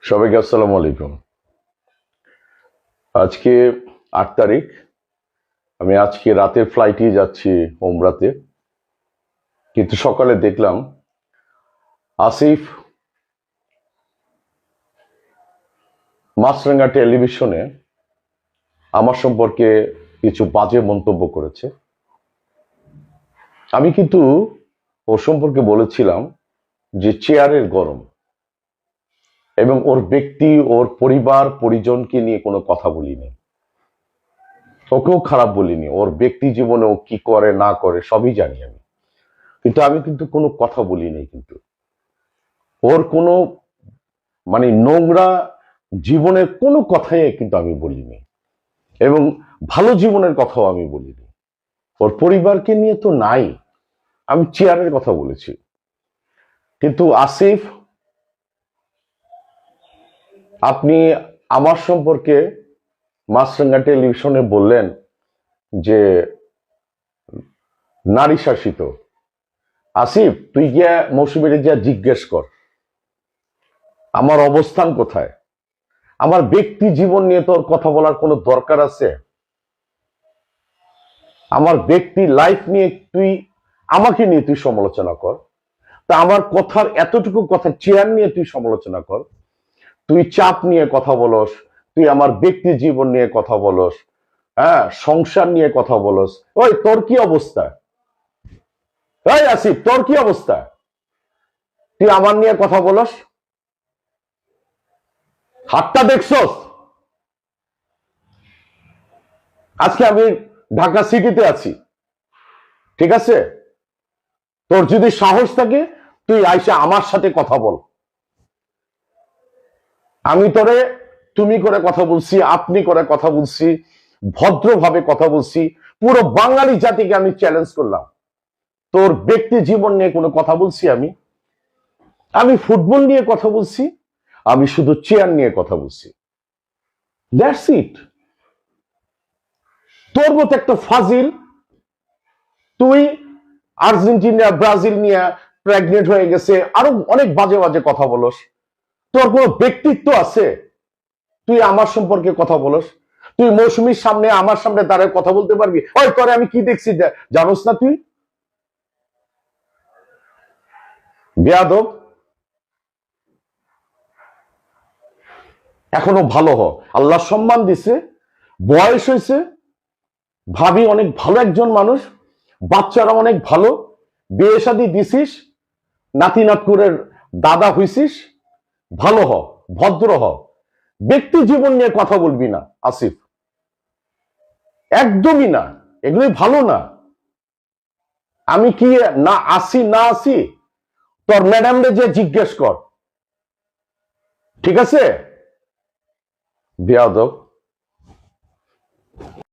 সবাইকে আসসালামু আলাইকুম। আজকে 8 তারিখ। আমি আজকে রাতের ফ্লাইটে যাচ্ছি ওমরাতে, কিন্তু সকালে দেখলাম আসিফ মাছরাঙ্গা টেলিভিশনে আমার সম্পর্কে কিছু বাজে মন্তব্য করেছে। আমি কিন্তু ওর সম্পর্কে বলেছিলাম যে চেয়ারের গরম, এবং ওর ব্যক্তি, ওর পরিবার পরিজনকে নিয়ে কোনো কথা বলিনি, ওকেও খারাপ বলিনি। ওর ব্যক্তি জীবনে ও কি করে না করে সবই জানি আমি, কিন্তু আমি কিন্তু কোনো কথা বলিনি। কিন্তু ওর কোনো নোংরা জীবনের কোনো কথাই কিন্তু আমি বলিনি, এবং ভালো জীবনের কথাও আমি বলিনি। ওর পরিবারকে নিয়ে তো নাই, আমি চেয়ারের কথা বলেছি। কিন্তু আসিফ, আপনি আমার সম্পর্কে মাছরাঙ্গা টেলিভিশনে বললেন যে নারী শাসিত। আসিফ, তুই গিয়া মৌসুমীরে গিয়া জিজ্ঞেস কর আমার অবস্থান কোথায়। আমার ব্যক্তি জীবন নিয়ে তোর কথা বলার কোনো দরকার আছে? আমার ব্যক্তি লাইফ নিয়ে আমাকে নিয়ে তুই সমালোচনা কর। তা আমার কথার এতটুকু কথা, চেয়ার নিয়ে তুই সমালোচনা কর। তুই চাপ নিয়ে কথা বলস, তুই আমার ব্যক্তি জীবন নিয়ে কথা বলস, হ্যাঁ, সংসার নিয়ে কথা বলস। ওই তোর কি অবস্থা? এই আসিফ, তোর কি অবস্থা? তুই আমার নিয়ে কথা বলস? হাতটা দেখছস? আজকে আমি ঢাকা সিটিতে আছি, ঠিক আছে? তোর যদি সাহস থাকে তুই আইসা আমার সাথে কথা বল। আমি তোরে তুমি করে কথা বলছি, আপনি করে কথা বলছি, ভদ্রভাবে কথা বলছি। পুরো বাঙালি জাতিকে আমি চ্যালেঞ্জ করলাম। তোর ব্যক্তি জীবন নিয়ে কোনো কথা বলছি? আমি ফুটবল নিয়ে কথা বলছি, আমি শুধু চেয়ার নিয়ে কথা বলছি। That's it. তোর মতো একটা ফাজিল, তুই আর্জেন্টিনা ব্রাজিল নিয়ে প্রেগনেন্ট হয়ে গেছে, আরো অনেক বাজে বাজে কথা বলস। তোর কোনো ব্যক্তিত্ব আছে? তুই আমার সম্পর্কে কথা বলস? তুই মৌসুমীর সামনে, আমার সামনে দাঁড়ায় কথা বলতে পারবি? ওই তোরে আমি কি দেখছি জানোস না তুই? বেয়াদব। এখনো ভালো হ, আল্লাহ সম্মান দিছে, বয়স হয়েছে, ভাবি অনেক ভালো একজন মানুষ, বাচ্চারা অনেক ভালো, বিয়ে শাদী দিছিস, নাতি নাতকুরের দাদা হইছিস। ভালো হ, ভদ্র হ, ব্যক্তি জীবন নিয়ে কথা বলবি না আসিফ, একদমই না। এগুলি ভালো না। আমি কি না আসি না আসি তোর ম্যাডামরে যে জিজ্ঞেস কর, ঠিক আছে? বেয়াদব।